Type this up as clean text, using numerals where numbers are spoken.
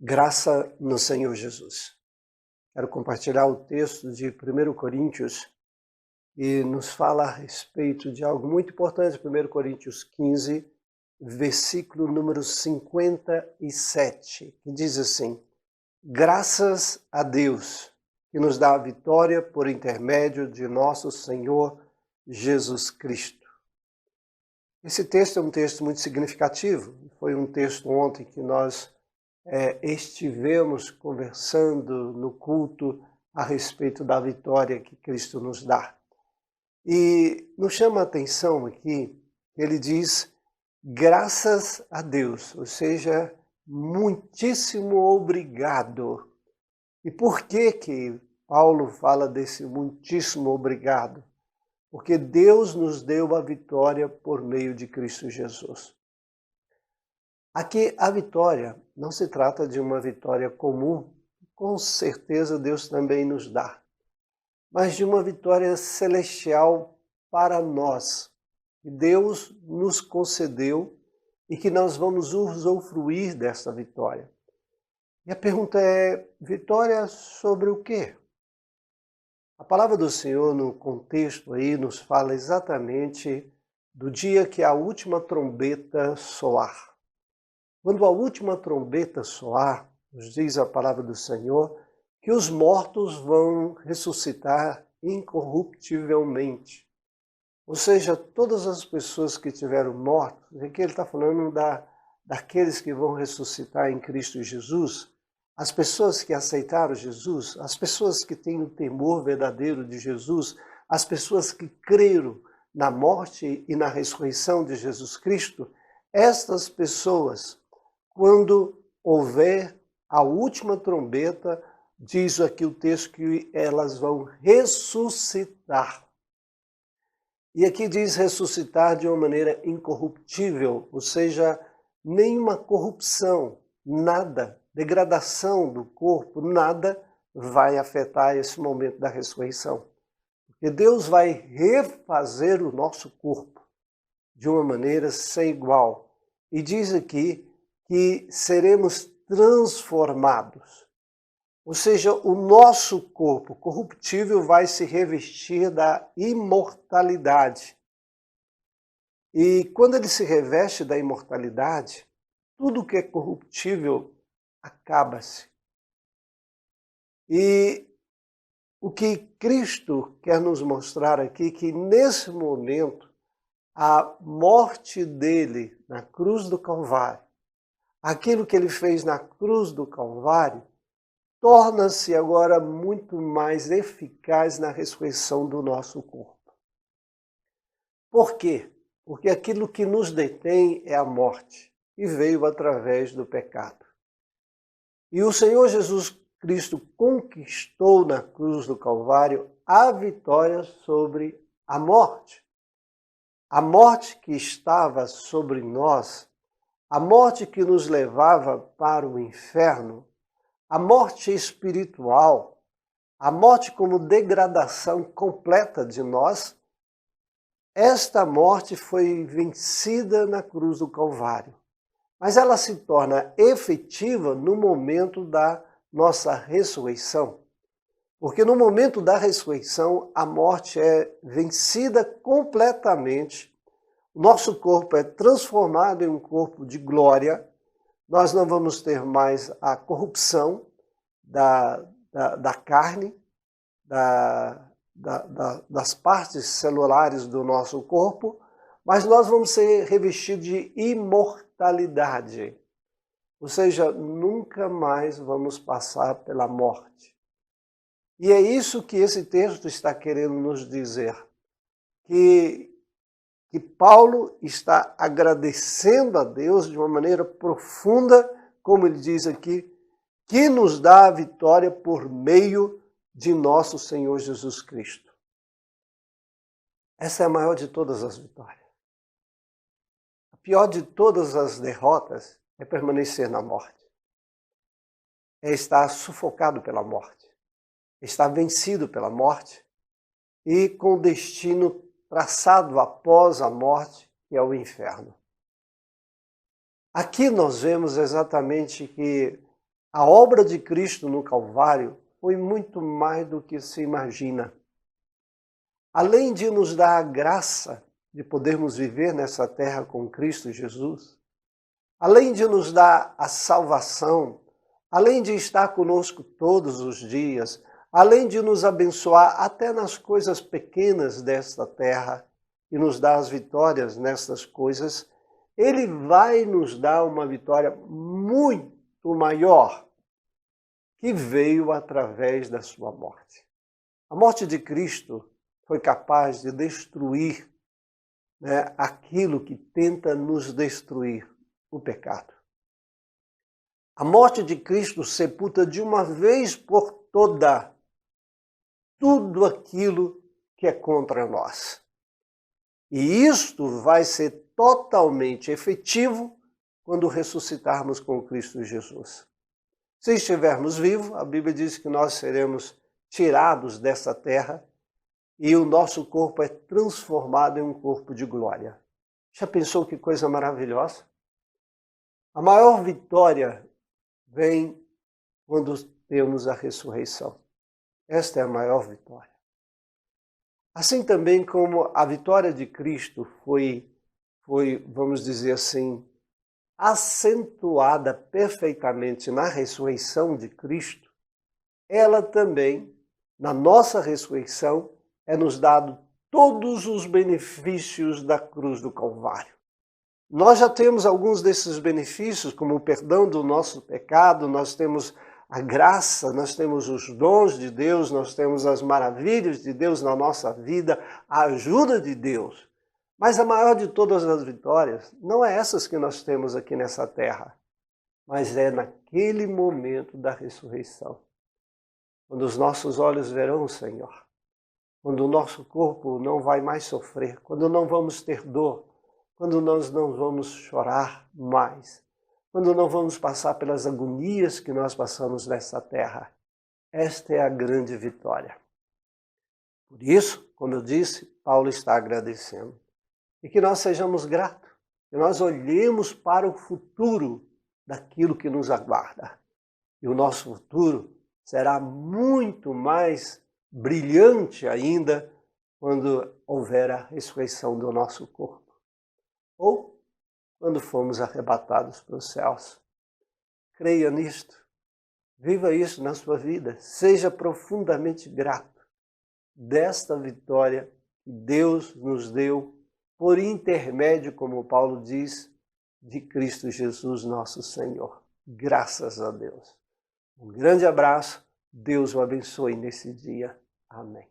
Graça no Senhor Jesus. Quero compartilhar o texto de 1 Coríntios e nos fala a respeito de algo muito importante. 1 Coríntios 15, versículo número 57, que diz assim: graças a Deus que nos dá a vitória por intermédio de nosso Senhor Jesus Cristo. Esse texto é um texto muito significativo. Foi um texto ontem que nós estivemos conversando no culto a respeito da vitória que Cristo nos dá. E nos chama a atenção aqui, ele diz, graças a Deus, ou seja, muitíssimo obrigado. E por que Paulo fala desse muitíssimo obrigado? Porque Deus nos deu a vitória por meio de Cristo Jesus. Aqui a vitória não se trata de uma vitória comum, com certeza Deus também nos dá, mas de uma vitória celestial para nós, que Deus nos concedeu e que nós vamos usufruir dessa vitória. E a pergunta é, vitória sobre o quê? A palavra do Senhor no contexto aí nos fala exatamente do dia que a última trombeta soar. Quando a última trombeta soar, nos diz a palavra do Senhor, que os mortos vão ressuscitar incorruptivelmente. Ou seja, todas as pessoas que tiveram mortos, aqui ele está falando daqueles que vão ressuscitar em Cristo Jesus, as pessoas que aceitaram Jesus, as pessoas que têm o temor verdadeiro de Jesus, as pessoas que creram na morte e na ressurreição de Jesus Cristo, estas pessoas, quando houver a última trombeta, diz aqui o texto que elas vão ressuscitar. E aqui diz ressuscitar de uma maneira incorruptível, ou seja, nenhuma corrupção, nada, degradação do corpo, nada vai afetar esse momento da ressurreição. Porque Deus vai refazer o nosso corpo de uma maneira sem igual. E diz aqui que seremos transformados. Ou seja, o nosso corpo corruptível vai se revestir da imortalidade. E quando ele se reveste da imortalidade, tudo que é corruptível acaba-se. E o que Cristo quer nos mostrar aqui, que nesse momento, a morte dele na cruz do Calvário, aquilo que ele fez na cruz do Calvário, torna-se agora muito mais eficaz na ressurreição do nosso corpo. Por quê? Porque aquilo que nos detém é a morte, e veio através do pecado. E o Senhor Jesus Cristo conquistou na cruz do Calvário a vitória sobre a morte. A morte que estava sobre nós, a morte que nos levava para o inferno, a morte espiritual, a morte como degradação completa de nós, esta morte foi vencida na cruz do Calvário. Mas ela se torna efetiva no momento da nossa ressurreição. Porque no momento da ressurreição, a morte é vencida completamente. O nosso corpo é transformado em um corpo de glória. Nós não vamos ter mais a corrupção da carne, das partes celulares do nosso corpo, mas nós vamos ser revestidos de imortalidade. Ou seja, nunca mais vamos passar pela morte. E é isso que esse texto está querendo nos dizer. Que Paulo está agradecendo a Deus de uma maneira profunda, como ele diz aqui, que nos dá a vitória por meio de nosso Senhor Jesus Cristo. Essa é a maior de todas as vitórias. A pior de todas as derrotas é permanecer na morte. É estar sufocado pela morte. É estar vencido pela morte e com o destino traçado após a morte, que é o inferno. Aqui nós vemos exatamente que A obra de Cristo no Calvário foi muito mais do que se imagina. Além de nos dar a graça de podermos viver nessa terra com Cristo Jesus, além de nos dar a salvação, além de estar conosco todos os dias, além de nos abençoar até nas coisas pequenas desta terra e nos dar as vitórias nessas coisas, Ele vai nos dar uma vitória muito maior que veio através da sua morte. A morte de Cristo foi capaz de destruir, aquilo que tenta nos destruir, o pecado. A morte de Cristo sepulta de uma vez por toda tudo aquilo que é contra nós. E isto vai ser totalmente efetivo quando ressuscitarmos com Cristo Jesus. Se estivermos vivos, a Bíblia diz que nós seremos tirados dessa terra e o nosso corpo é transformado em um corpo de glória. Já pensou que coisa maravilhosa? A maior vitória vem quando temos a ressurreição. Esta é a maior vitória. Assim também como a vitória de Cristo foi, vamos dizer assim, acentuada perfeitamente na ressurreição de Cristo, ela também, na nossa ressurreição, é nos dado todos os benefícios da cruz do Calvário. Nós já temos alguns desses benefícios, como o perdão do nosso pecado, nós temos a graça, nós temos os dons de Deus, nós temos as maravilhas de Deus na nossa vida, a ajuda de Deus. Mas a maior de todas as vitórias não é essas que nós temos aqui nessa terra, mas é naquele momento da ressurreição, quando os nossos olhos verão o Senhor, quando o nosso corpo não vai mais sofrer, quando não vamos ter dor, quando nós não vamos chorar mais, quando não vamos passar pelas agonias que nós passamos nessa terra. Esta é a grande vitória. Por isso, como eu disse, Paulo está agradecendo. E que nós sejamos gratos, que nós olhemos para o futuro daquilo que nos aguarda. E o nosso futuro será muito mais brilhante ainda quando houver a ressurreição do nosso corpo. Ou quando formos arrebatados para os céus. Creia nisto. Viva isso na sua vida. Seja profundamente grato desta vitória que Deus nos deu por intermédio, como Paulo diz, de Cristo Jesus, nosso Senhor. Graças a Deus. Um grande abraço. Deus o abençoe nesse dia. Amém.